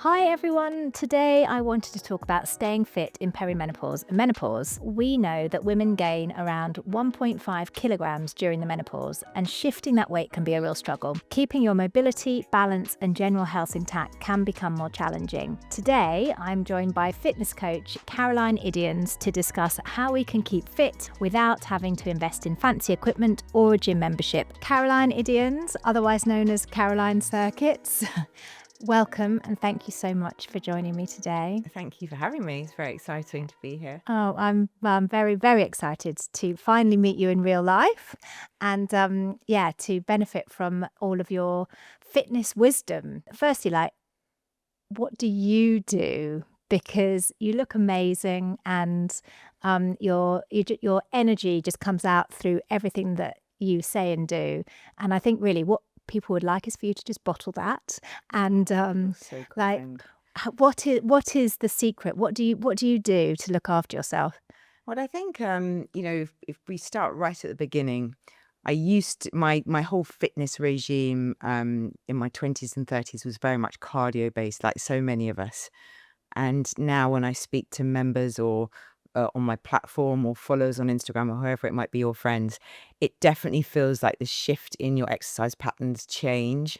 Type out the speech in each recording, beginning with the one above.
Hi everyone. Today I wanted to talk about staying fit in perimenopause and menopause. We know that women gain around 1.5 kilograms during the menopause, and shifting that weight can be a real struggle. Keeping your mobility, balance, and general health intact can become more challenging. Today I'm joined by fitness coach Caroline Idiens to discuss how we can keep fit without having to invest in fancy equipment or a gym membership. Caroline Idiens, otherwise known as Caroline Circuits. Welcome and thank you so much for joining me today. Thank you for having me. It's very exciting to be here. Oh, I'm very, very excited to finally meet you in real life and to benefit from all of your fitness wisdom. Firstly, what do you do? Because you look amazing and your energy just comes out through everything that you say and do. And I think really what people would like is for you to just bottle that and So like kind. what is the secret? What do you do to look after yourself? Well, I think if we start right at the beginning, I used my whole fitness regime in my 20s and 30s was very much cardio based, like so many of us. And now when I speak to members or on my platform or followers on Instagram or whoever it might be, or friends, it definitely feels like the shift in your exercise patterns change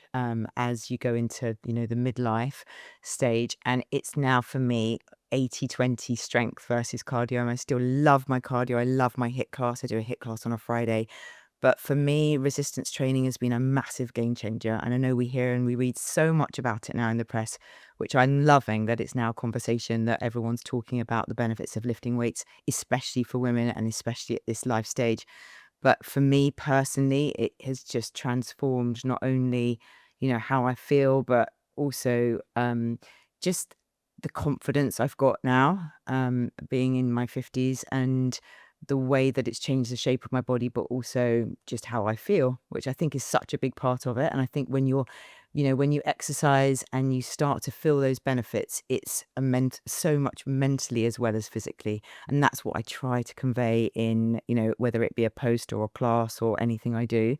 as you go into, the midlife stage. And it's now for me 80-20 strength versus cardio. And I still love my cardio. I love my HIIT class. I do a HIIT class on a Friday. But for me, resistance training has been a massive game changer. And I know we hear and we read so much about it now in the press, which I'm loving that it's now a conversation that everyone's talking about the benefits of lifting weights, especially for women and especially at this life stage. But for me personally, it has just transformed not only, how I feel, but also just the confidence I've got now, being in my 50s, and the way that it's changed the shape of my body, but also just how I feel, which I think is such a big part of it. And I think when when you exercise and you start to feel those benefits, it's so much mentally as well as physically. And that's what I try to convey in, whether it be a post or a class or anything I do.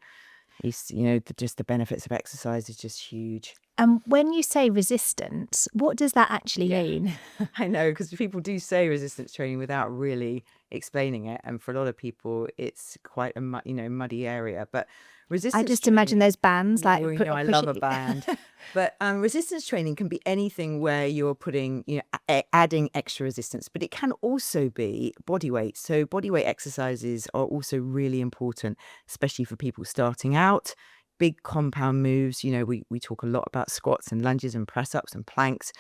Is, just the benefits of exercise is just huge. And when you say resistance, what does that actually Yeah. mean? I know, because people do say resistance training without really explaining it, and for a lot of people, it's quite a muddy area. But I resistance just imagine training, those bands like well, I love pushing. a band, but resistance training can be anything where you're putting, adding extra resistance, but it can also be body weight. So body weight exercises are also really important, especially for people starting out. Big compound moves, we talk a lot about squats and lunges and press ups and planks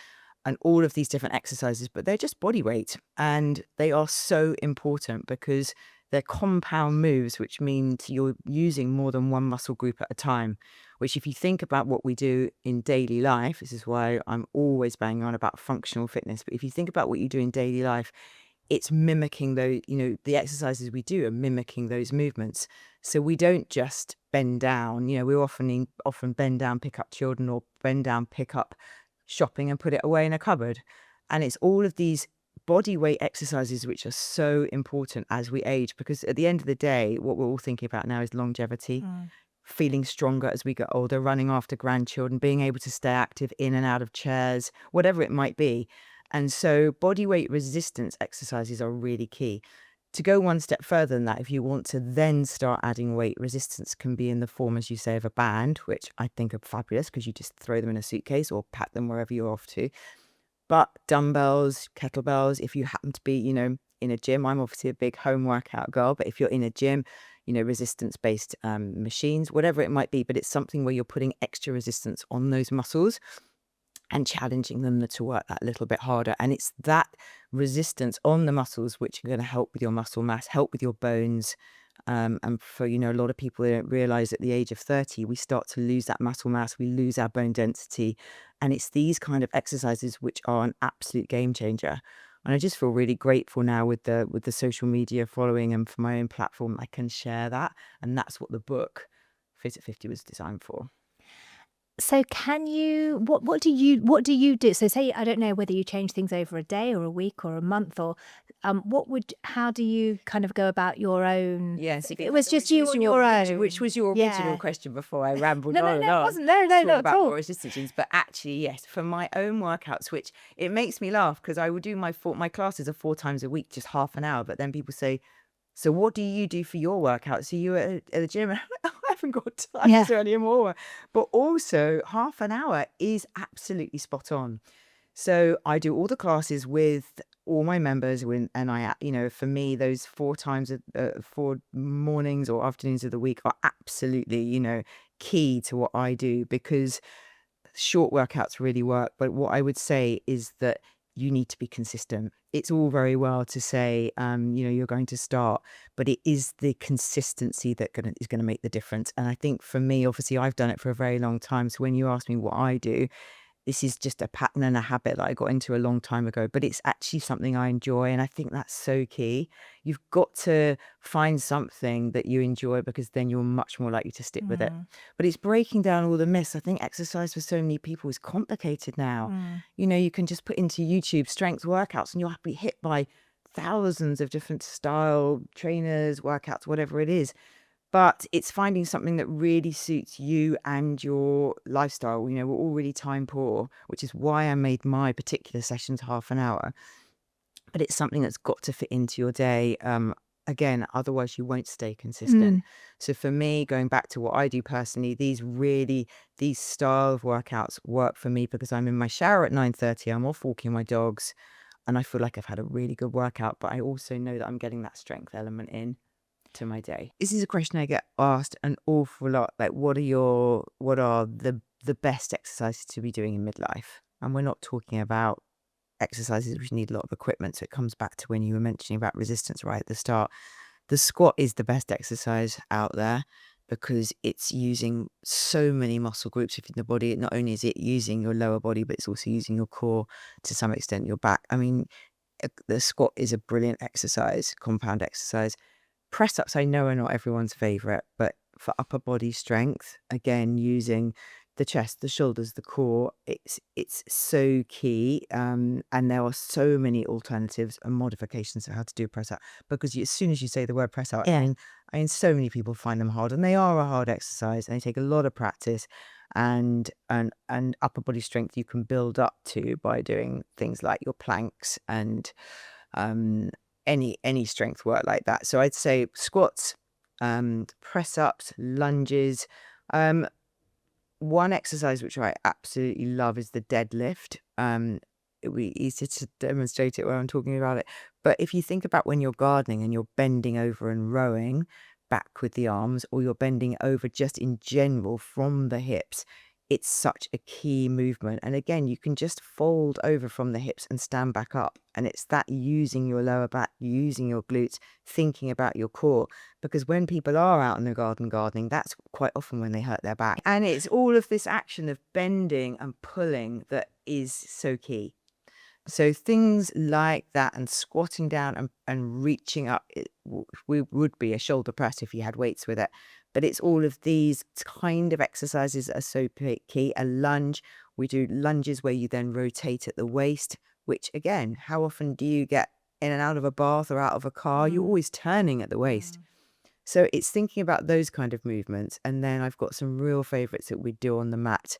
and all of these different exercises, but they're just body weight. And they are so important because they're compound moves, which means you're using more than one muscle group at a time. Which, if you think about what we do in daily life, this is why I'm always banging on about functional fitness. But if you think about what you do in daily life, it's mimicking those, the exercises we do are mimicking those movements. So we don't just bend down, we often bend down, pick up children, or bend down, pick up shopping and put it away in a cupboard. And it's all of these body weight exercises which are so important as we age, because at the end of the day, what we're all thinking about now is longevity, feeling stronger as we get older, running after grandchildren, being able to stay active in and out of chairs, whatever it might be. And so body weight resistance exercises are really key. To go one step further than that, if you want to then start adding weight, resistance can be in the form, as you say, of a band, which I think are fabulous because you just throw them in a suitcase or pack them wherever you're off to. But dumbbells, kettlebells, if you happen to be, in a gym, I'm obviously a big home workout girl, but if you're in a gym, resistance-based machines, whatever it might be, but it's something where you're putting extra resistance on those muscles and challenging them to work that little bit harder. And it's that resistance on the muscles which are going to help with your muscle mass, help with your bones. And for, a lot of people, they don't realize at the age of 30, we start to lose that muscle mass, we lose our bone density. And it's these kind of exercises which are an absolute game changer. And I just feel really grateful now with the social media following and for my own platform, I can share that. And that's what the book Fit at 50 was designed for. So can you what do you do? So say, I don't know whether you change things over a day or a week or a month, or how do you kind of go about your own? Yes, If it was just you on your own. which was your original Yeah. question before I rambled No, no, on and no, it on wasn't. No, to no, talk not at about all. more resistance genes. But actually, yes, for my own workouts, which it makes me laugh because I will do my classes are 4 times a week, just half an hour. But then people say, so what do you do for your workouts? Are you at the gym? And I'm like, I haven't got time Yeah. to any more. But also half an hour is absolutely spot on. So I do all the classes with all my members and I, for me, those 4 times, 4 mornings or afternoons of the week are absolutely, key to what I do because short workouts really work. But what I would say is that you need to be consistent. It's all very well to say, you're going to start, but it is the consistency that is going to make the difference. And I think for me, obviously, I've done it for a very long time. So when you ask me what I do, this is just a pattern and a habit that I got into a long time ago, but it's actually something I enjoy. And I think that's so key. You've got to find something that you enjoy because then you're much more likely to stick with it. But it's breaking down all the myths. I think exercise for so many people is complicated now. You can just put into YouTube strength workouts and you'll be hit by thousands of different style trainers, workouts, whatever it is. But it's finding something that really suits you and your lifestyle. We're all really time poor, which is why I made my particular sessions half an hour. But it's something that's got to fit into your day. Again, otherwise you won't stay consistent. So for me, going back to what I do personally, these style of workouts work for me because I'm in my shower at 9:30. I'm off walking my dogs and I feel like I've had a really good workout, but I also know that I'm getting that strength element in to my day. This is a question I get asked an awful lot. Like, what are the best exercises to be doing in midlife? And we're not talking about exercises which need a lot of equipment. So it comes back to when you were mentioning about resistance right at the start. The squat is the best exercise out there because it's using so many muscle groups within the body. Not only is it using your lower body, but it's also using your core, to some extent your back. I mean, the squat is a brilliant exercise, compound exercise. Press ups, I know, are not everyone's favorite, but for upper body strength, again, using the chest, the shoulders, the core, it's so key. And there are so many alternatives and modifications of how to do a press up because as soon as you say the word press up, I mean, so many people find them hard, and they are a hard exercise, and they take a lot of practice. And upper body strength you can build up to by doing things like your planks and any strength work like that. So I'd say squats, press ups, lunges. One exercise which I absolutely love is the deadlift. It'd be easy to demonstrate it when I'm talking about it. But if you think about when you're gardening and you're bending over and rowing back with the arms, or you're bending over just in general from the hips, it's such a key movement. And again, you can just fold over from the hips and stand back up. And it's that using your lower back, using your glutes, thinking about your core. Because when people are out in the garden gardening, that's quite often when they hurt their back. And it's all of this action of bending and pulling that is so key. So things like that and squatting down and reaching up, would be a shoulder press if you had weights with it. But it's all of these kind of exercises that are so key. A lunge, we do lunges where you then rotate at the waist, which again, how often do you get in and out of a bath or out of a car? You're always turning at the waist. So it's thinking about those kind of movements. And then I've got some real favorites that we do on the mat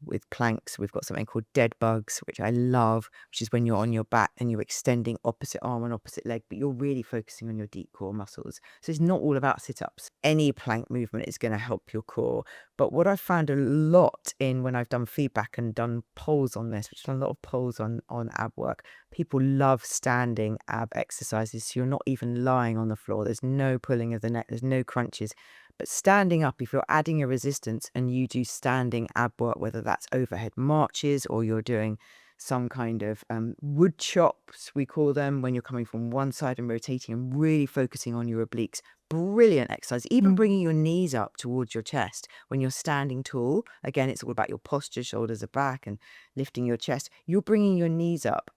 with planks. We've got something called dead bugs, which I love, which is when you're on your back and you're extending opposite arm and opposite leg, but you're really focusing on your deep core muscles. So it's not all about sit-ups. Any plank movement is going to help your core. But what I've found a lot in when I've done feedback and done polls on this, which I've done a lot of polls on ab work, people love standing ab exercises. So you're not even lying on the floor. There's no pulling of the neck. There's no crunches. But standing up, if you're adding a resistance and you do standing ab work, whether that's overhead marches or you're doing some kind of wood chops, we call them, when you're coming from one side and rotating and really focusing on your obliques, brilliant exercise. Even bringing your knees up towards your chest when you're standing tall. Again, it's all about your posture, shoulders are back and lifting your chest. You're bringing your knees up.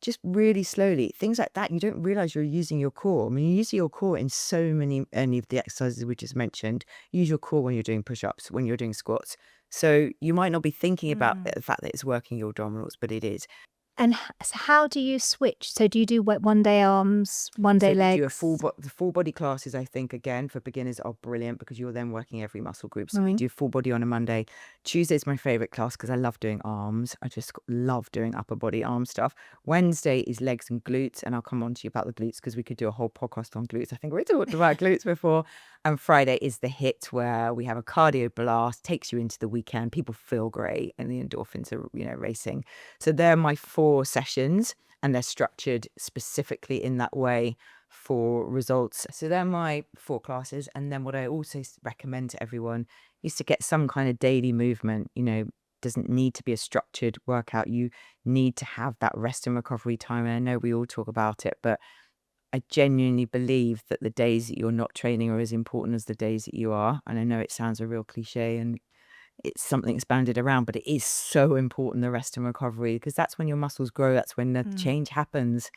Just really slowly, things like that. You don't realize you're using your core. I mean, you use your core in so many of the exercises we just mentioned. Use your core when you're doing push-ups, when you're doing squats. So you might not be thinking about the fact that it's working your abdominals, but it is. And so how do you switch? So do you do one day arms, one day So legs? you do the full body classes, I think, again, for beginners are brilliant because you're then working every muscle group. So we do full body on a Monday. Tuesday's my favorite class because I love doing arms. I just love doing upper body arm stuff. Wednesday is legs and glutes, and I'll come on to you about the glutes because we could do a whole podcast on glutes. I think we talked about glutes before. And Friday is the hit where we have a cardio blast, takes you into the weekend. People feel great and the endorphins are, racing. So they're my 4 sessions, and they're structured specifically in that way for results. So they're my 4 classes. And then what I also recommend to everyone is to get some kind of daily movement. Doesn't need to be a structured workout. You need to have that rest and recovery time. And I know we all talk about it, but I genuinely believe that the days that you're not training are as important as the days that you are. And I know it sounds a real cliche and it's something that's banded around, but it is so important, the rest and recovery, because that's when your muscles grow. That's when the change happens.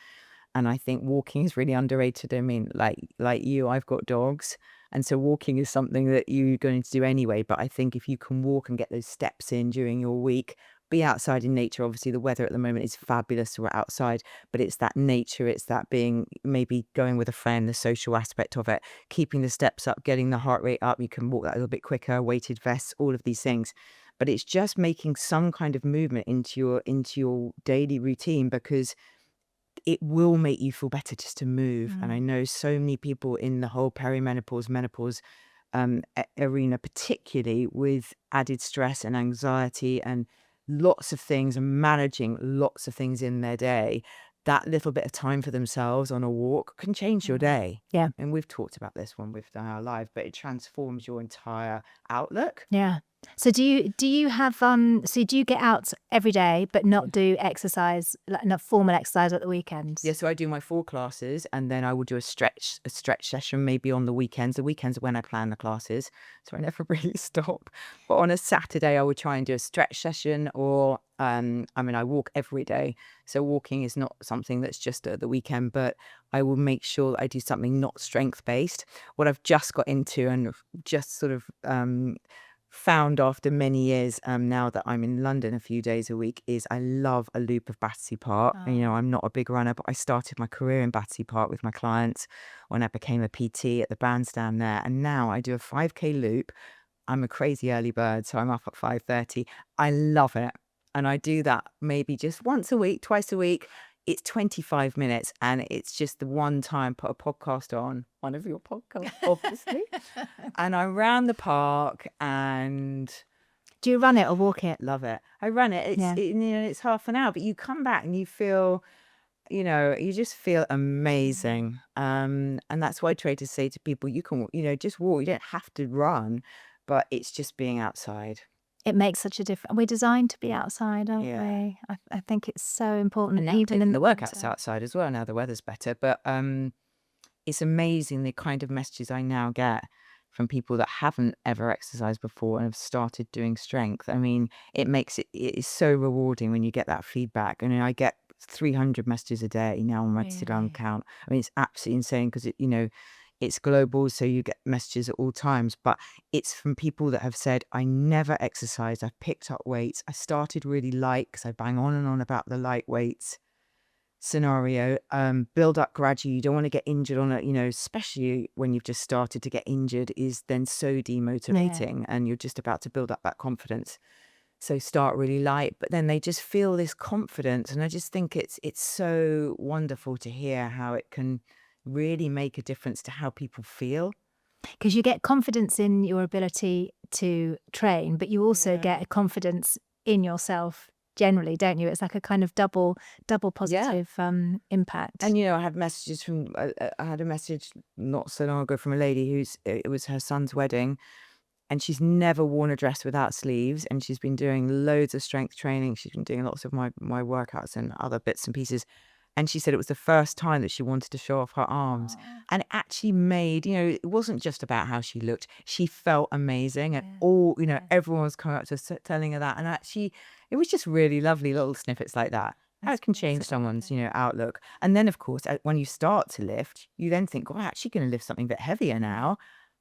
And I think walking is really underrated. I mean, like you, I've got dogs. And so walking is something that you're going to do anyway. But I think if you can walk and get those steps in during your week, be outside in nature. Obviously, the weather at the moment is fabulous, so we're outside, but it's that nature, it's that being, maybe going with a friend, the social aspect of it, keeping the steps up, getting the heart rate up. You can walk that a little bit quicker, weighted vests, all of these things. But it's just making some kind of movement into your daily routine, because it will make you feel better just to move. And I know so many people in the whole perimenopause, menopause arena, particularly with added stress and anxiety and lots of things, and managing lots of things in their day, that little bit of time for themselves on a walk can change your day. Yeah. And we've talked about this when we've done our live, but it transforms your entire outlook. Yeah. So do you have so do you get out every day but not do exercise, like not formal exercise at the weekends? Yeah, so I do my 4 classes, and then I will do a stretch session maybe on the weekends. The weekends are when I plan the classes, so I never really stop. But on a Saturday, I would try and do a stretch session, or I walk every day. So walking is not something that's just at the weekend, but I will make sure that I do something not strength based. What I've just got into and just sort of found after many years, now that I'm in London a few days a week, is I love a loop of Battersea Park. And, I'm not a big runner, but I started my career in Battersea Park with my clients when I became a PT at the bandstand there. And now I do a 5K loop. I'm a crazy early bird, so I'm up at 5:30. I love it. And I do that maybe just once a week, twice a week. It's 25 minutes, and it's just the one time put a podcast on, one of your podcasts, obviously. And I'm around the park and Do you run it or walk it? love it. I run it. Yeah. It's half an hour, but you come back and you feel, you just feel amazing. And that's why I try to say to people, you can, just walk. You don't have to run, but it's just being outside. It makes such a difference. We're designed to be outside, aren't Yeah. we? I think it's so important, And now even in the workouts winter. outside as well. Now the weather's better, but it's amazing the kind of messages I now get from people that haven't ever exercised before and have started doing strength. I mean, it is so rewarding when you get that feedback. And I get 300 messages a day now on my Instagram Really? account. I mean, it's absolutely insane because it's global, so you get messages at all times, but it's from people that have said, I never exercised, I picked up weights, I started really light, because I bang on and on about the light weights scenario, build up gradually. You don't want to get injured on it, especially when you've just started. To get injured is then so demotivating, and you're just about to build up that confidence. So start really light, but then they just feel this confidence, and I just think it's so wonderful to hear how it can really make a difference to how people feel. Because you get confidence in your ability to train, but you also get a confidence in yourself generally, don't you? It's like a kind of double positive impact. And I had messages from I had a message not so long ago from a lady it was her son's wedding, and she's never worn a dress without sleeves, and she's been doing loads of strength training. She's been doing lots of my workouts and other bits and pieces. And she said it was the first time that she wanted to show off her arms. And it actually made, it wasn't just about how she looked. She felt amazing. And everyone was coming up to her telling her that. And actually, it was just really lovely little snippets like that. How it can change someone's, outlook. And then, of course, when you start to lift, you then think, oh, I'm actually going to lift something a bit heavier now.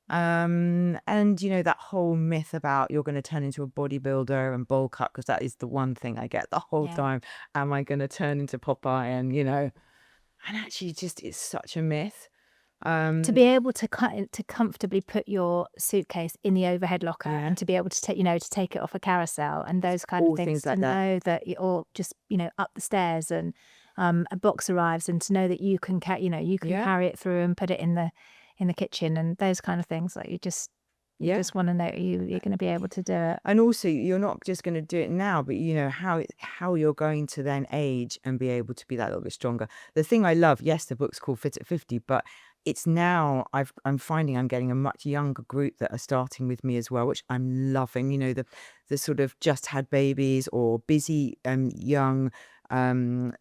And that whole myth about you're going to turn into a bodybuilder and bowl cut, because that is the one thing I get the whole time. Am I going to turn into Popeye? And actually just it's such a myth. To be able to comfortably put your suitcase in the overhead locker and to be able to take it off a carousel and those kind of all things, things like to that. know that or just up the stairs and a box arrives, and to know that you can carry it through and put it in the kitchen and those kind of things. Like you just want to know you're going to be able to do it. And also, you're not just going to do it now, but how you're going to then age and be able to be that little bit stronger. The thing I love, yes, the book's called Fit at 50, but it's now I'm finding I'm getting a much younger group that are starting with me as well, which I'm loving. The sort of just had babies or busy young women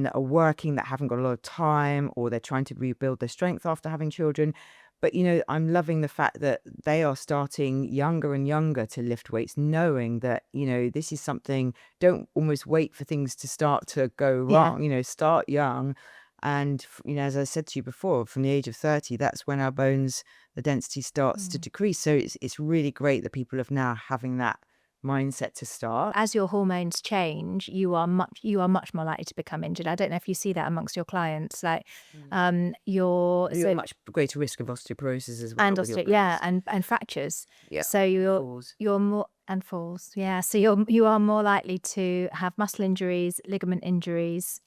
that are working that haven't got a lot of time, or they're trying to rebuild their strength after having children. But, I'm loving the fact that they are starting younger and younger to lift weights, knowing that, this is something, don't almost wait for things to start to go wrong, start young. And, as I said to you before, from the age of 30, that's when our bones, the density starts to decrease. So it's really great that people are now having that mindset to start. As your hormones change, you are much more likely to become injured. I don't know if you see that amongst your clients. Like, You're at much greater risk of osteoporosis as well. and with your and fractures. Yeah. So Falls. you're more and falls. Yeah. So you are more likely to have muscle injuries, ligament injuries,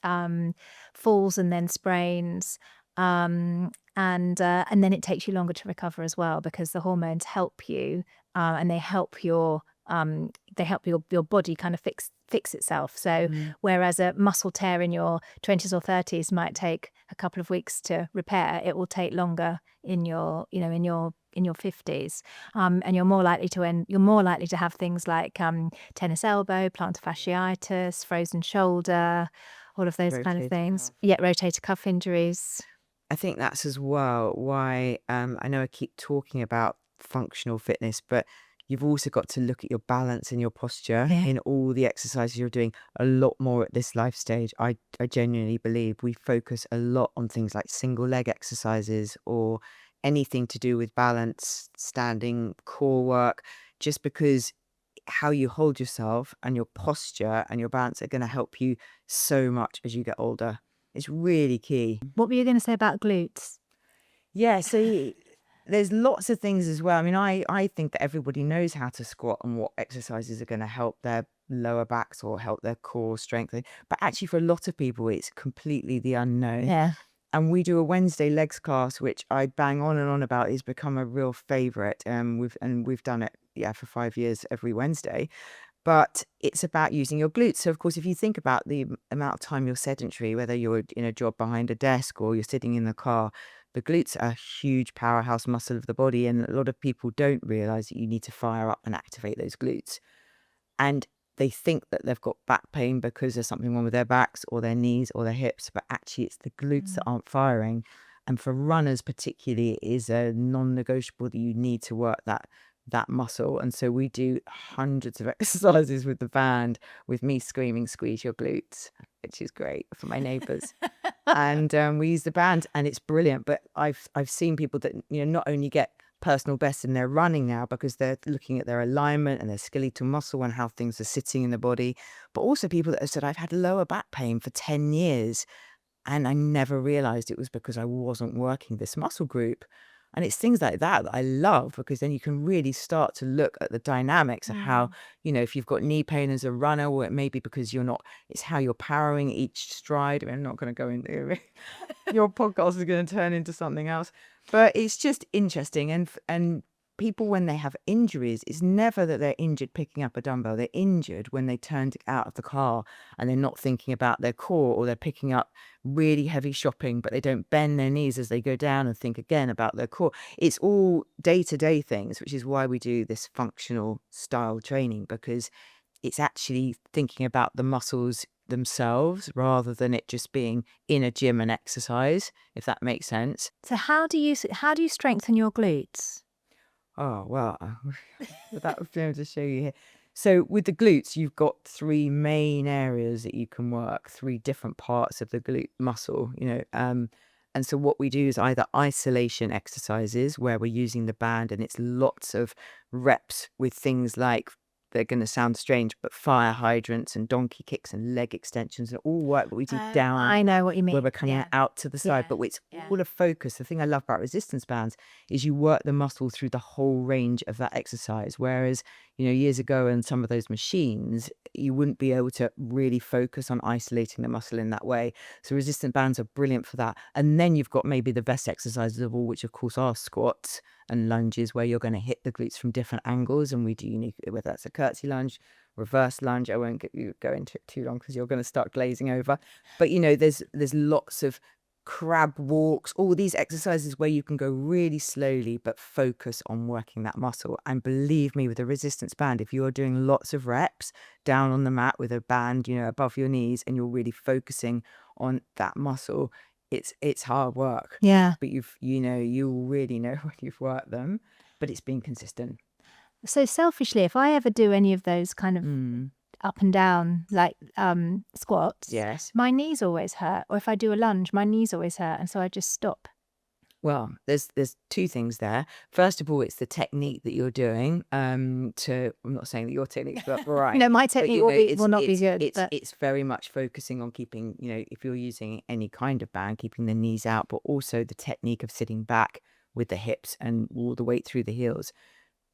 falls, and then sprains. And then it takes you longer to recover as well, because the hormones help you, and they help your body kind of fix itself. So whereas a muscle tear in your 20s or 30s might take a couple of weeks to repair, it will take longer in your 50s, and you're more likely to have things like tennis elbow, plantar fasciitis, frozen shoulder, all of those kind of Rotator things. cuff. Yeah, rotator cuff injuries. I think that's as well why I know I keep talking about functional fitness, but you've also got to look at your balance and your posture in all the exercises you're doing a lot more at this life stage. I genuinely believe we focus a lot on things like single leg exercises or anything to do with balance, standing, core work, just because how you hold yourself and your posture and your balance are going to help you so much as you get older. It's really key. What were you going to say about glutes? Yeah, so there's lots of things as well. I mean, I think that everybody knows how to squat and what exercises are going to help their lower backs or help their core strengthening. But actually, for a lot of people, it's completely the unknown. Yeah. And we do a Wednesday legs class, which I bang on and on about. It's become a real favorite. We've done it, for 5 years every Wednesday. But it's about using your glutes. So, of course, if you think about the amount of time you're sedentary, whether you're in a job behind a desk or you're sitting in the car, the glutes are a huge powerhouse muscle of the body. And a lot of people don't realize that you need to fire up and activate those glutes. And they think that they've got back pain because there's something wrong with their backs or their knees or their hips, but actually it's the glutes that aren't firing. And for runners particularly, it is a non-negotiable that you need to work that muscle. And so we do hundreds of exercises with the band, with me screaming, "Squeeze your glutes," which is great for my neighbors. And we use the band and it's brilliant. But I've seen people that not only get personal best in their running now because they're looking at their alignment and their skeletal muscle and how things are sitting in the body, but also people that have said, "I've had lower back pain for 10 years and I never realized it was because I wasn't working this muscle group." And it's things like that I love, because then you can really start to look at the dynamics of how, if you've got knee pain as a runner, or it may be because you're not, it's how you're powering each stride. I'm not going to go into your podcast is going to turn into something else, but it's just interesting. And people, when they have injuries, it's never that they're injured picking up a dumbbell. They're injured when they turned out of the car and they're not thinking about their core, or they're picking up really heavy shopping, but they don't bend their knees as they go down and think again about their core. It's all day-to-day things, which is why we do this functional style training, because it's actually thinking about the muscles themselves rather than it just being in a gym and exercise, if that makes sense. So how do you strengthen your glutes? Oh, well, that would be able to show you here. So with the glutes, you've got 3 main areas that you can work, 3 different parts of the glute muscle, And so what we do is either isolation exercises where we're using the band and it's lots of reps with things like, they're going to sound strange, but fire hydrants and donkey kicks and leg extensions and all work that we do down I know what you mean. where we're coming out to the side, but it's all a focus. The thing I love about resistance bands is you work the muscle through the whole range of that exercise. Whereas, years ago in some of those machines, you wouldn't be able to really focus on isolating the muscle in that way. So resistant bands are brilliant for that. And then you've got maybe the best exercises of all, which of course are squats and lunges, where you're going to hit the glutes from different angles. And we do unique, whether that's a curtsy lunge, reverse lunge. I won't go into it too long because you're going to start glazing over. But there's lots of crab walks, all these exercises where you can go really slowly but focus on working that muscle. And believe me, with a resistance band, if you're doing lots of reps down on the mat with a band, above your knees, and you're really focusing on that muscle, it's hard work. Yeah. But you'll really know when you've worked them, but it's been consistent. So selfishly, if I ever do any of those kind of up and down, like squats, Yes. my knees always hurt. Or if I do a lunge, my knees always hurt. And so I just stop. Well, there's two things there. First of all, it's the technique that you're doing. I'm not saying that your technique's right. No, my technique will not be good. It's very much focusing on keeping, if you're using any kind of band, keeping the knees out, but also the technique of sitting back with the hips and all the weight through the heels.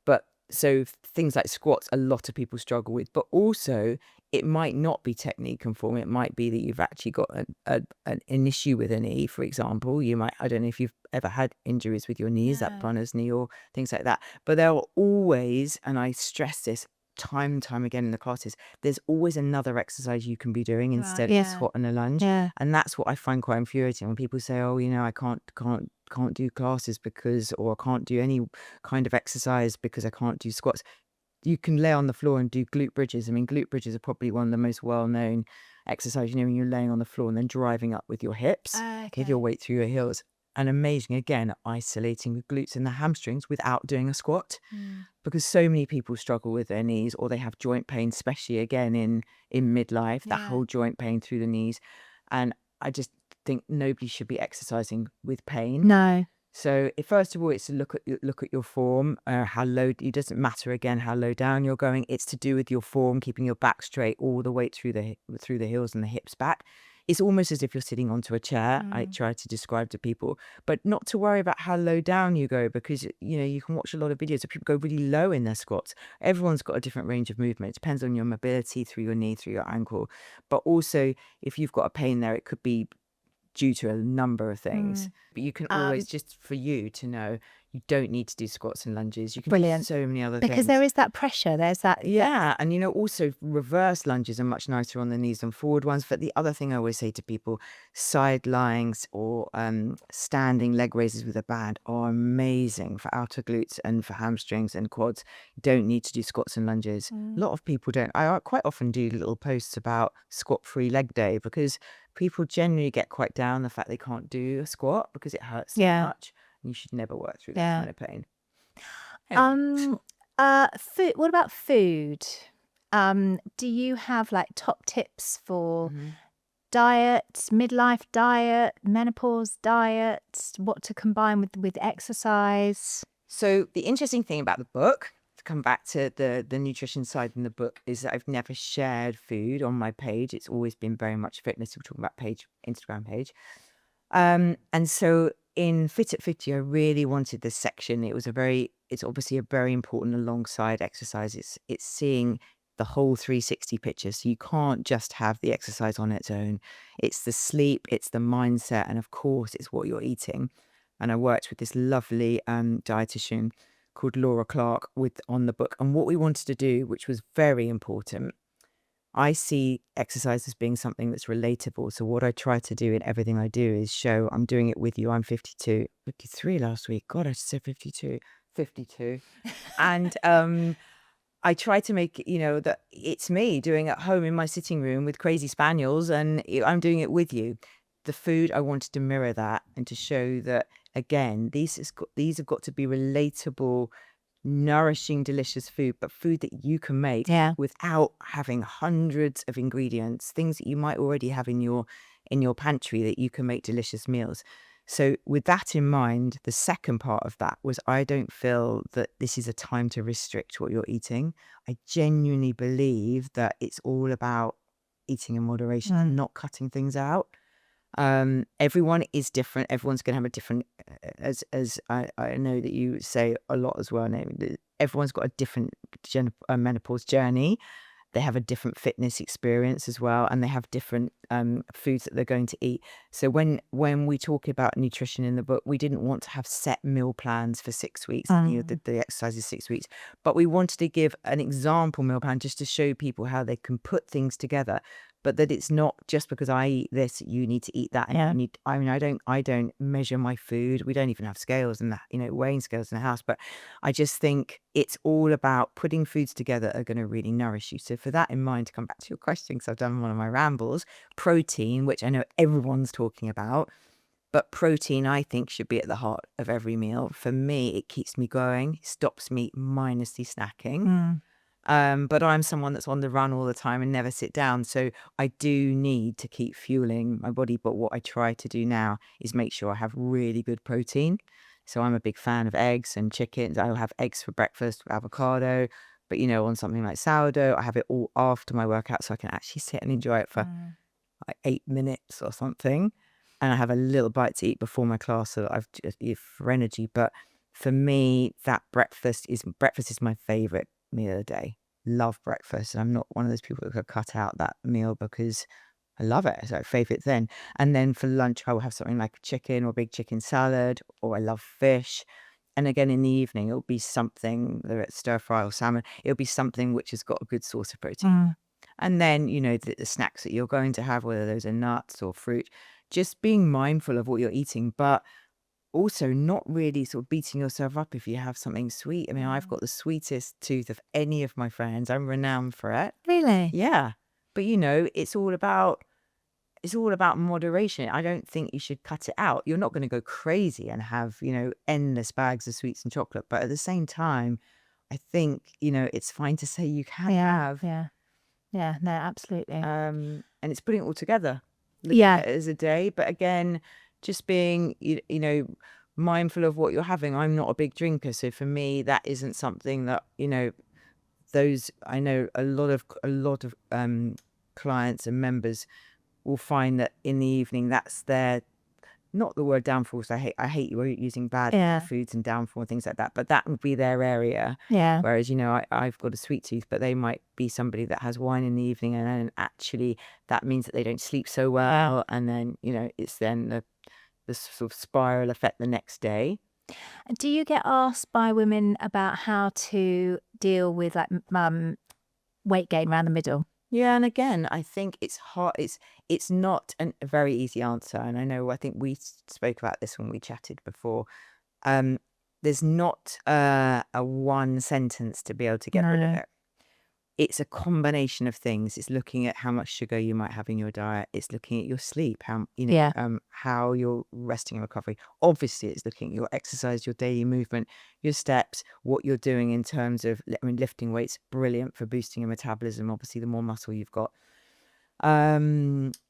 But so things like squats, a lot of people struggle with, but also it might not be technique and form. It might be that you've actually got an issue with a knee, for example. I don't know if you've ever had injuries with your knees, that runner's knee or things like that. But there are always, and I stress this time and time again in the classes, there's always another exercise you can be doing instead of a squat and a lunge. Yeah. And that's what I find quite infuriating when people say, oh, I can't do classes because, or I can't do any kind of exercise because I can't do squats. You can lay on the floor and do glute bridges. I mean, glute bridges are probably one of the most well-known exercises, when you're laying on the floor and then driving up with your hips, with your weight through your heels. And amazing, again, isolating the glutes and the hamstrings without doing a squat, because so many people struggle with their knees, or they have joint pain, especially again in midlife, that whole joint pain through the knees. And I just think nobody should be exercising with pain. No. So first of all, it's to look at your form, how low. It doesn't matter again how low down you're going. It's to do with your form, keeping your back straight all the way through the heels and the hips back. It's almost as if you're sitting onto a chair. I try to describe to people, but not to worry about how low down you go, because you can watch a lot of videos of people go really low in their squats. Everyone's got a different range of movement. It depends on your mobility through your knee, through your ankle, but also if you've got a pain there, it could be due to a number of things. But you can always, just for you to know, you don't need to do squats and lunges. You can do so many other things. Because there is that pressure. There's that. Yeah. And also reverse lunges are much nicer on the knees than forward ones. But the other thing I always say to people, side lyings or standing leg raises with a band are amazing for outer glutes and for hamstrings and quads. You don't need to do squats and lunges. A lot of people don't. I quite often do little posts about squat-free leg day, because people generally get quite down the fact they can't do a squat because it hurts so much. You should never work through that kind of pain. Food. What about food? Do you have like top tips for diet, midlife diet, menopause diet, what to combine with exercise? So the interesting thing about the book, to come back to the nutrition side in the book, is that I've never shared food on my page. It's always been very much fitness. We're talking about Instagram page. And so in Fit at 50, I really wanted this section. It's obviously a very important alongside exercise. It's seeing the whole 360 picture. So you can't just have the exercise on its own. It's the sleep, it's the mindset, and of course, it's what you're eating. And I worked with this lovely dietitian called Laura Clark on the book. And what we wanted to do, which was very important, I see exercise as being something that's relatable. So what I try to do in everything I do is show I'm doing it with you. I'm 53 last week. God, I said 52. And I try to make, that it's me doing it at home in my sitting room with crazy spaniels, and I'm doing it with you. The food, I wanted to mirror that and to show that, again, these have got to be relatable, nourishing, delicious food, but food that you can make without having hundreds of ingredients, things that you might already have in your pantry that you can make delicious meals. So with that in mind, the second part of that was I don't feel that this is a time to restrict what you're eating. I genuinely believe that it's all about eating in moderation and not cutting things out. Everyone is different. Everyone's going to have a different, as I know that you say a lot as well, Naomi, that everyone's got a different menopause journey. They have a different fitness experience as well, and they have different foods that they're going to eat. So when we talk about nutrition in the book, we didn't want to have set meal plans for 6 weeks. The exercise is 6 weeks, but we wanted to give an example meal plan just to show people how they can put things together. But that it's not just because I eat this, you need to eat that. And you need, I mean, I don't measure my food. We don't even have scales and weighing scales in the house. But I just think it's all about putting foods together that are going to really nourish you. So for that in mind, to come back to your question, because I've done one of my rambles, protein, which I know everyone's talking about, but protein I think should be at the heart of every meal. For me, it keeps me going, stops me mindlessly snacking. But I'm someone that's on the run all the time and never sit down. So I do need to keep fueling my body. But what I try to do now is make sure I have really good protein. So I'm a big fan of eggs and chickens. I'll have eggs for breakfast with avocado. But, on something like sourdough, I have it all after my workout so I can actually sit and enjoy it for like 8 minutes or something. And I have a little bite to eat before my class so that I've just for energy. But for me, that breakfast is my favorite meal of the day. Love breakfast, and I'm not one of those people that could cut out that meal because I love it. It's my favorite then. And then for lunch, I will have something like chicken or big chicken salad, or I love fish. And again, in the evening, it'll be something, whether it's stir fry or salmon, it'll be something which has got a good source of protein. And then, the snacks that you're going to have, whether those are nuts or fruit, just being mindful of what you're eating, but also not really sort of beating yourself up if you have something sweet. I mean, I've got the sweetest tooth of any of my friends. I'm renowned for it. Really? Yeah. But it's all about moderation. I don't think you should cut it out. You're not going to go crazy and have, endless bags of sweets and chocolate. But at the same time, I think, it's fine to say you can have. Yeah, no, absolutely. And it's putting it all together. Yeah. At it as a day. But again, just being, mindful of what you're having. I'm not a big drinker. So for me, that isn't something that, I know a lot of clients and members will find that in the evening, that's their, not the word downfall. So I hate you using bad foods and downfall and things like that, but that would be their area. Yeah. Whereas, I've got a sweet tooth, but they might be somebody that has wine in the evening, and then actually that means that they don't sleep so well. And then, it's then the sort of spiral effect the next day. Do you get asked by women about how to deal with like weight gain around the middle? Yeah, and again, I think it's hard. It's not a very easy answer, and I think we spoke about this when we chatted before. There's not a one sentence to be able to get rid of it. It's a combination of things. It's looking at how much sugar you might have in your diet. It's looking at your sleep, how you're resting and recovery. Obviously, it's looking at your exercise, your daily movement, your steps, what you're doing in terms of, lifting weights, brilliant for boosting your metabolism. Obviously, the more muscle you've got.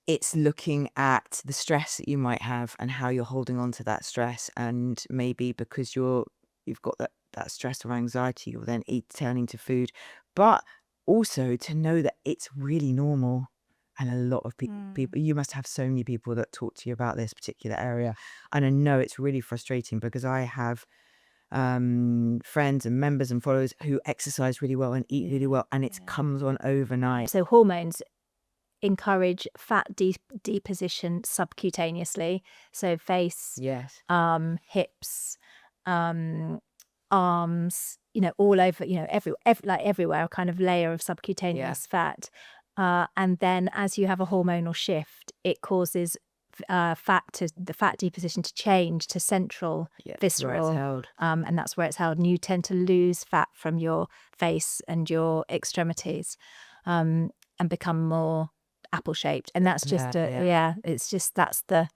It's looking at the stress that you might have and how you're holding on to that stress. And maybe because you've got that stress or anxiety, you're then turning to food. But also to know that it's really normal. And a lot of people, you must have so many people that talk to you about this particular area. And I know it's really frustrating because I have friends and members and followers who exercise really well and eat really well, and it comes on overnight. So hormones encourage fat deposition subcutaneously. So face, hips, arms, all over, everywhere, a kind of layer of subcutaneous fat. And then as you have a hormonal shift, it causes the fat deposition to change to central visceral, and that's where it's held. And you tend to lose fat from your face and your extremities, and become more apple shaped. And that's just it's just that's the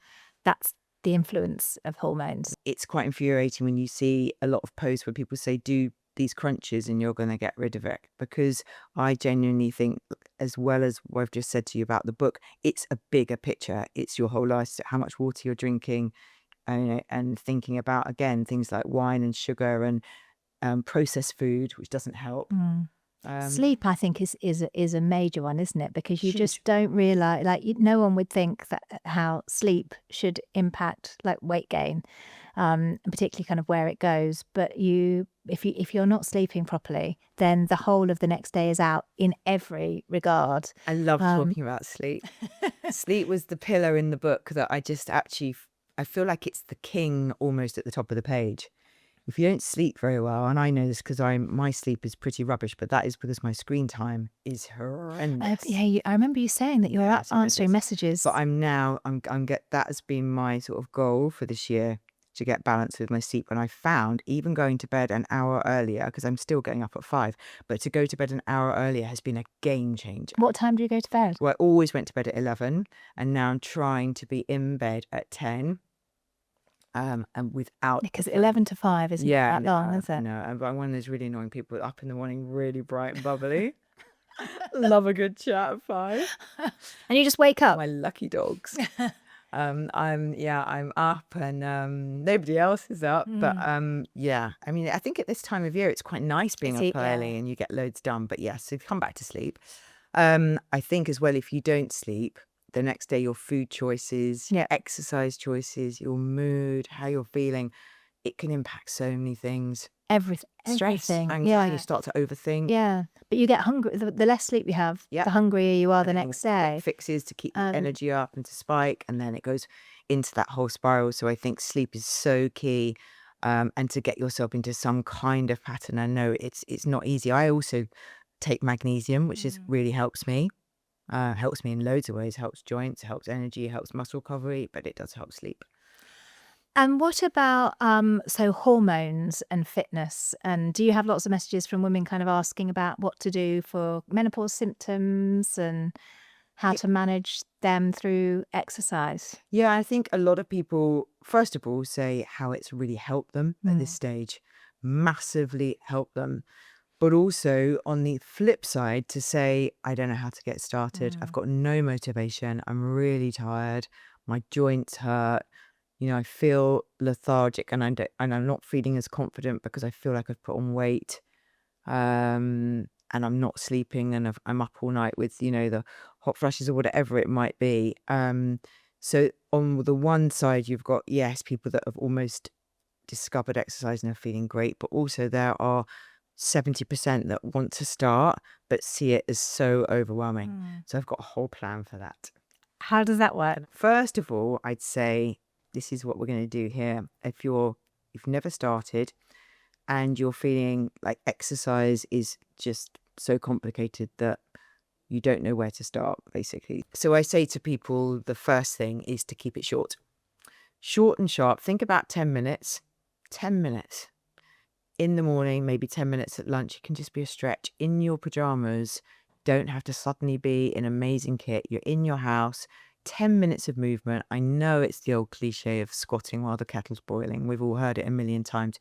influence of hormones. It's quite infuriating when you see a lot of posts where people say, do these crunches and you're going to get rid of it, because I genuinely think, as well as what I've just said to you about the book, it's a bigger picture. It's your whole life, how much water you're drinking, and thinking about, again, things like wine and sugar and processed food, which doesn't help. Sleep, I think, is a major one, isn't it? Because you Huge. just don't realize, like, no one would think that how sleep should impact like weight gain, and particularly kind of where it goes. But if you're not sleeping properly, then the whole of the next day is out in every regard. I love talking about sleep. Sleep was the pillar in the book that I just actually, I feel like it's the king almost at the top of the page. If you don't sleep very well, and I know this because my sleep is pretty rubbish, but that is because my screen time is horrendous. I remember you saying that you were Yeah, up it's answering horrendous. messages. But I'm get that has been my sort of goal for this year, to get balance with my sleep. And I found even going to bed an hour earlier, because I'm still getting up at 5, but to go to bed an hour earlier has been a game changer. What time do you go to bed? Well, I always went to bed at 11, and now I'm trying to be in bed at 10. And without, Because 11 to 5 isn't that long, is it? No, I'm one of those really annoying people up in the morning, really bright and bubbly. Love a good chat at 5. And you just wake up. My lucky dogs. I'm up, and nobody else is up. But yeah, I mean, I think at this time of year it's quite nice being up early and you get loads done. But yes, so come back to sleep. I think as well, if you don't sleep, the next day, your food choices, exercise choices, your mood, how you're feeling, it can impact so many things. Stress, Everything. Anxiety, you start to overthink. Yeah, but you get hungry. The less sleep you have, the hungrier you are the next day. Fixes to keep the energy up and to spike, and then it goes into that whole spiral. So I think sleep is so key, and to get yourself into some kind of pattern. I know it's not easy. I also take magnesium, which really helps me. Helps me in loads of ways. Helps joints, helps energy, helps muscle recovery, but it does help sleep. And what about so hormones and fitness? And do you have lots of messages from women kind of asking about what to do for menopause symptoms and how to manage them through exercise? Yeah, I think a lot of people, first of all, say how it's really helped them at this stage, massively helped them. But also on the flip side, to say, I don't know how to get started. I've got no motivation. I'm really tired. My joints hurt. I feel lethargic, and I'm not feeling as confident because I feel like I've put on weight. And I'm not sleeping, and I'm up all night with, the hot flushes or whatever it might be. So on the one side, you've got, people that have almost discovered exercise and are feeling great, but also there are 70% that want to start but see it as so overwhelming. So I've got a whole plan for that. How does that work? First of all, I'd say this is what we're going to do here. If you've never started and you're feeling like exercise is just so complicated that you don't know where to start, basically. So I say to people, the first thing is to keep it short. Short and sharp. Think about 10 minutes. 10 minutes. In the morning, maybe 10 minutes at lunch. It can just be a stretch in your pajamas. Don't have to suddenly be in amazing kit. You're in your house. 10 minutes of movement. I know it's the old cliche of squatting while the kettle's boiling. We've all heard it a million times.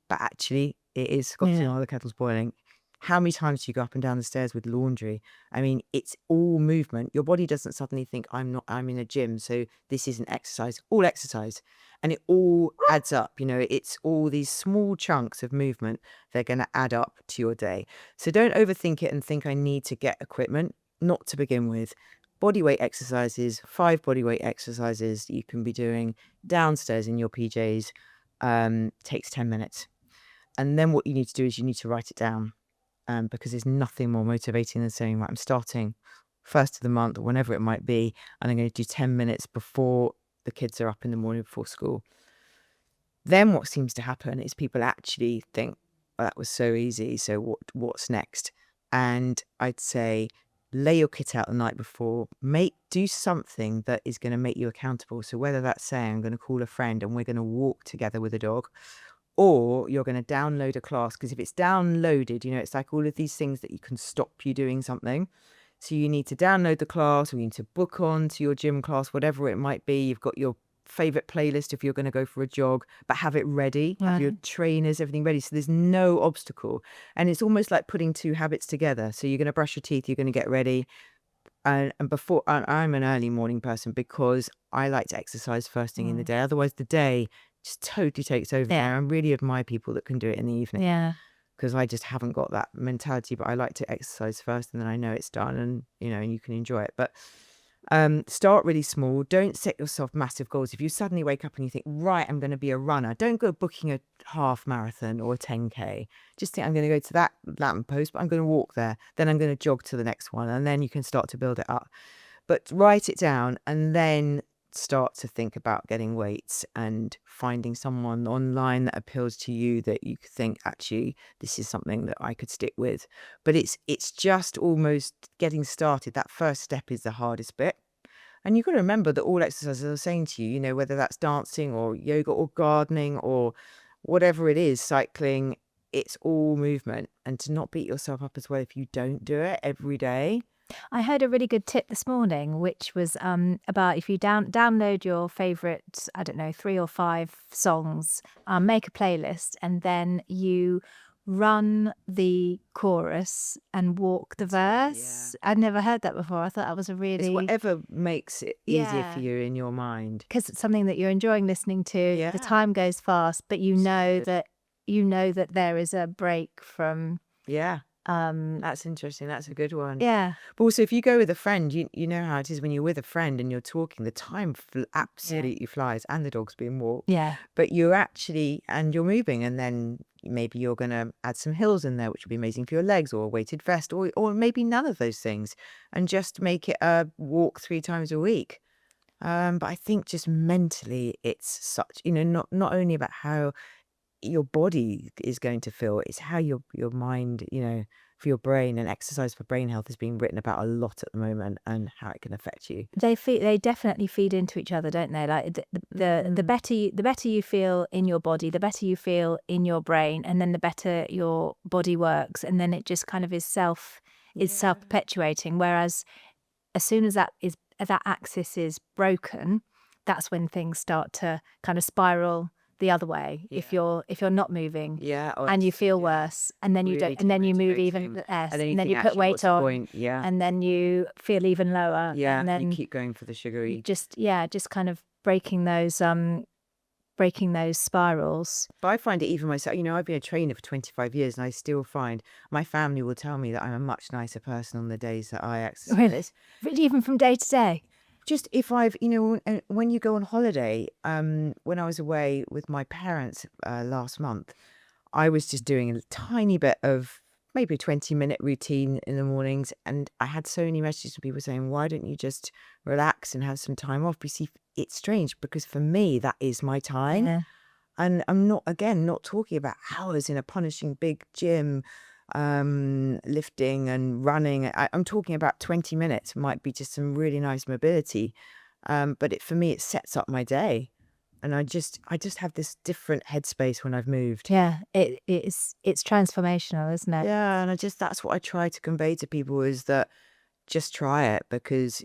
But actually, it is squatting while the kettle's boiling. How many times do you go up and down the stairs with laundry? I mean, it's all movement. Your body doesn't suddenly think, I'm in a gym, so this isn't exercise. All exercise. And it all adds up. It's all these small chunks of movement. They're going to add up to your day. So don't overthink it and think I need to get equipment. Not to begin with. Bodyweight exercises, 5 bodyweight exercises that you can be doing downstairs in your PJs, takes 10 minutes. And then what you need to do is you need to write it down. Because there's nothing more motivating than saying, right, I'm starting first of the month or whenever it might be, and I'm going to do 10 minutes before the kids are up in the morning before school. Then what seems to happen is people actually think, well, that was so easy, so what's next? And I'd say lay your kit out the night before, do something that is going to make you accountable. So whether that's saying I'm going to call a friend and we're going to walk together with a dog, or you're going to download a class, because if it's downloaded, it's like all of these things that you can stop you doing something. So you need to download the class, or you need to book on to your gym class, whatever it might be. You've got your favorite playlist if you're going to go for a jog, but have it ready, have your trainers, everything ready. So there's no obstacle. And it's almost like putting 2 habits together. So you're going to brush your teeth, you're going to get ready. and before I'm an early morning person because I like to exercise first thing in the day. Otherwise, the day just totally takes over. Yeah. I really admire people that can do it in the evening. Yeah. Because I just haven't got that mentality, but I like to exercise first and then I know it's done and, you can enjoy it. But start really small. Don't set yourself massive goals. If you suddenly wake up and you think, right, I'm going to be a runner, don't go booking a half marathon or a 10K. Just think I'm going to go to that lamppost, but I'm going to walk there. Then I'm going to jog to the next one. And then you can start to build it up. But write it down and then start to think about getting weights and finding someone online that appeals to you that you think, actually, this is something that I could stick with. But it's just almost getting started. That first step is the hardest bit. And you've got to remember that all exercises are saying to you, whether that's dancing or yoga or gardening or whatever it is, cycling, it's all movement. And to not beat yourself up as well if you don't do it every day. I heard a really good tip this morning, which was about if you download your favourite, I don't know, 3 or 5 songs, make a playlist, and then you run the chorus and walk the verse. I'd never heard that before. I thought that was a It's really... whatever makes it easier Yeah. for you in your mind. Because it's something that you're enjoying listening to. Yeah. The time goes fast, but you know that there is a break from... Yeah. That's interesting. That's a good one. Yeah. But also, if you go with a friend, you know how it is when you're with a friend and you're talking, the time absolutely flies and the dog's being walked. Yeah. But you're moving, and then maybe you're going to add some hills in there, which would be amazing for your legs, or a weighted vest, or maybe none of those things, and just make it a walk 3 times a week. But I think just mentally, it's such, not only about how your body is going to feel, it's how your mind, for your brain, and exercise for brain health is being written about a lot at the moment, and how it can affect you. They definitely feed into each other, don't they? Like the better you feel in your body, the better you feel in your brain, and then the better your body works, and then it just kind of is self-perpetuating. Whereas as soon as that axis is broken, that's when things start to kind of spiral the other way. If you're not moving, and you feel worse, and then you really don't, and then you move demotivating. even less, And then and then think, you put actually, what's weight the on, point? and then you feel even lower, and then you keep going for the sugary. just kind of breaking those spirals. But I find it even myself, I've been a trainer for 25 years, and I still find my family will tell me that I'm a much nicer person on the days that I exercise. Really, even from day to day. Just if I've, when you go on holiday, when I was away with my parents last month, I was just doing a tiny bit of maybe a 20-minute routine in the mornings. And I had so many messages from people saying, why don't you just relax and have some time off? You see, it's strange because for me, that is my time. Yeah. And I'm not talking about hours in a punishing big gym, lifting and running. I'm talking about 20 minutes, might be just some really nice mobility. But for me, it sets up my day. And I just have this different headspace when I've moved. Yeah, it's transformational, isn't it? Yeah, and that's what I try to convey to people, is that just try it, because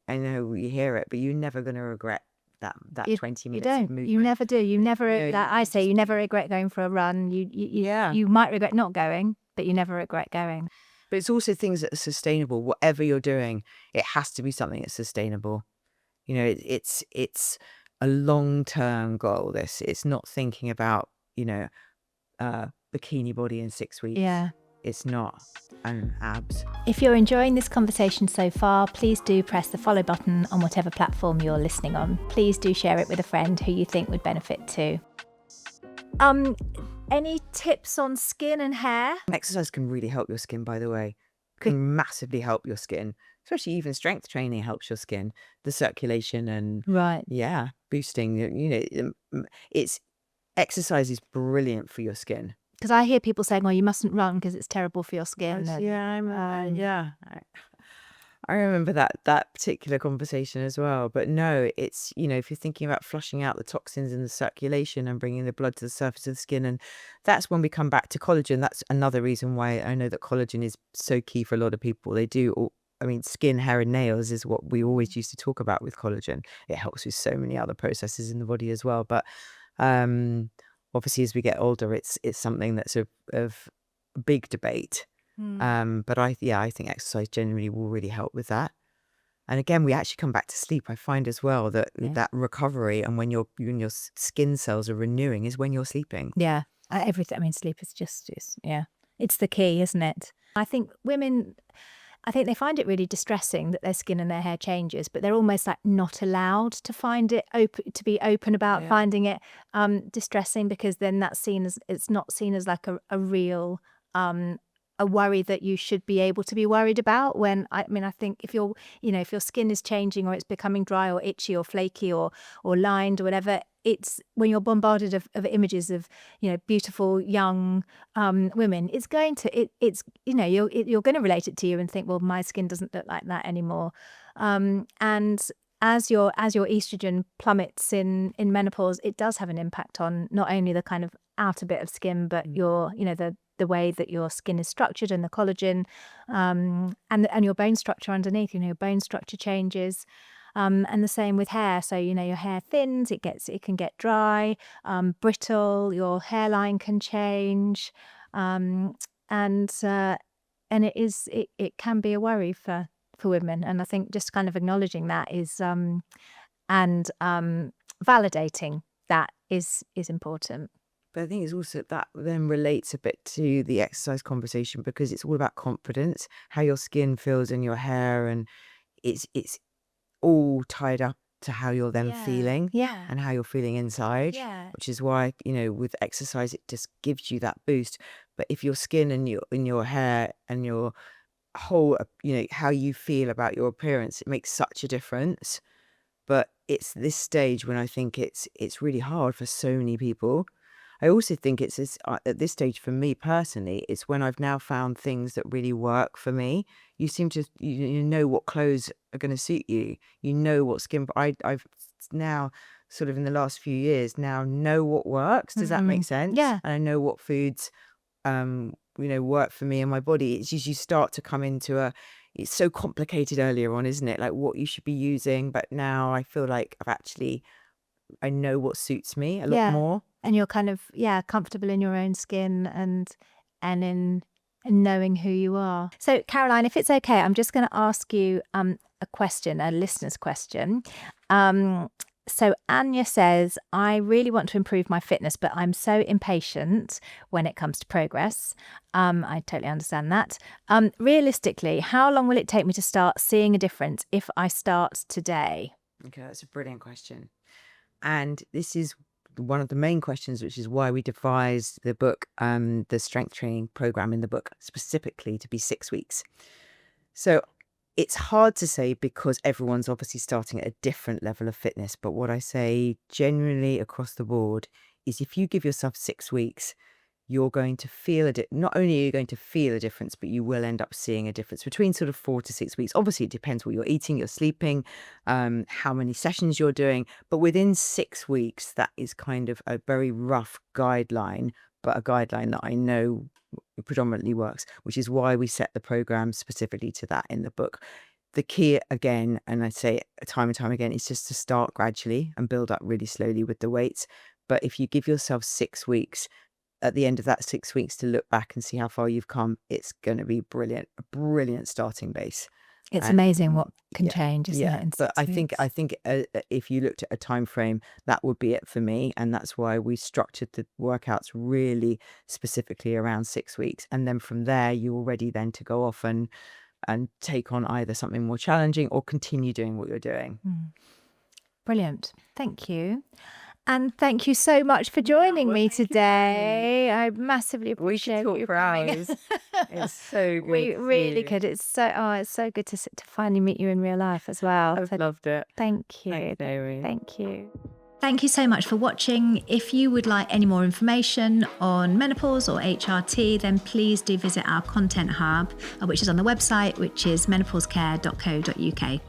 I know you hear it, but you're never going to regret that 20 minutes of movement. You never do. You never. I say you never regret going for a run. You might regret not going, but you never regret going. But it's also things that are sustainable. Whatever you're doing, it has to be something that's sustainable. It's a long-term goal. It's not thinking about bikini body in 6 weeks. Yeah. It's not. And abs. If you're enjoying this conversation so far, please do press the follow button on whatever platform you're listening on. Please do share it with a friend who you think would benefit too. Any tips on skin and hair? Exercise can really help your skin, by the way. Can massively help your skin. Especially even strength training helps your skin. The circulation and boosting. Exercise is brilliant for your skin. Because I hear people saying, "Oh, you mustn't run because it's terrible for your skin." I remember that particular conversation as well. But no, it's, if you're thinking about flushing out the toxins in the circulation and bringing the blood to the surface of the skin, and that's when we come back to collagen. That's another reason why I know that collagen is so key for a lot of people. They do. Skin, hair, and nails is what we always used to talk about with collagen. It helps with so many other processes in the body as well. But obviously, as we get older, it's something that's of big debate. But I think exercise generally will really help with that. And again, we actually come back to sleep. I find as well that that recovery and when your skin cells are renewing is when you're sleeping. Yeah. Everything. I mean, sleep is just, it's the key, isn't it? I think women, they find it really distressing that their skin and their hair changes, but they're almost like not allowed to find it to be open about finding it distressing, because then it's not seen as like a real a worry that you should be able to be worried about. When I think if your skin is changing or it's becoming dry or itchy or flaky or lined or whatever, it's when you're bombarded of images of beautiful young women, it's going to you're going to relate it to you and think, well, my skin doesn't look like that anymore. And as your estrogen plummets in menopause, it does have an impact on not only the kind of outer bit of skin, but your the way that your skin is structured and the collagen, and your bone structure underneath. Your bone structure changes. And the same with hair. So, your hair thins, it can get dry, brittle, your hairline can change. And it can be a worry for women. And I think just kind of acknowledging that is, and validating that is important. But I think it's also that then relates a bit to the exercise conversation, because it's all about confidence, how your skin feels in your hair, and it's all tied up to how you're then feeling and how you're feeling inside, which is why, with exercise, it just gives you that boost. But if your skin and your hair and your whole, how you feel about your appearance, it makes such a difference. But it's this stage when I think it's really hard for so many people. I also think it's at this stage for me personally, it's when I've now found things that really work for me. You seem to, you know what clothes are going to suit you. You know what skin, I've now sort of in the last few years now know what works. Does that make sense? Yeah. And I know what foods, work for me and my body. It's just you start to come into it's so complicated earlier on, isn't it? Like what you should be using. But now I feel like I know what suits me a lot more. And you're kind of, comfortable in your own skin and in knowing who you are. So, Caroline, if it's okay, I'm just going to ask you a question, a listener's question. So Anya says, I really want to improve my fitness, but I'm so impatient when it comes to progress. I totally understand that. Realistically, how long will it take me to start seeing a difference if I start today? Okay, that's a brilliant question. And this is one of the main questions, which is why we devised the book, the strength training program in the book, specifically to be 6 weeks. So it's hard to say because everyone's obviously starting at a different level of fitness. But what I say generally across the board is if you give yourself 6 weeks, you're going to feel not only are you going to feel a difference, but you will end up seeing a difference between sort of 4 to 6 weeks. Obviously, it depends what you're eating, you're sleeping, how many sessions you're doing. But within 6 weeks, that is kind of a very rough guideline, but a guideline that I know predominantly works, which is why we set the program specifically to that in the book. The key, again, and I say it time and time again, is just to start gradually and build up really slowly with the weights. But if you give yourself 6 weeks, at the end of that 6 weeks to look back and see how far you've come, it's going to be brilliant, a brilliant starting base. It's amazing what can change, isn't it? In 6 But I think weeks? if you looked at a time frame, that would be it for me, and that's why we structured the workouts really specifically around 6 weeks, and then from there you're ready then to go off and take on either something more challenging or continue doing what you're doing. Brilliant. Thank you. And thank you so much for joining me today. I massively appreciate you for hours. It's so good. We really could. It's so good to finally meet you in real life as well. I've loved it. Thank you. Thanks, Naomi. Thank you. Thank you so much for watching. If you would like any more information on menopause or HRT, then please do visit our content hub, which is on the website, which is menopausecare.co.uk.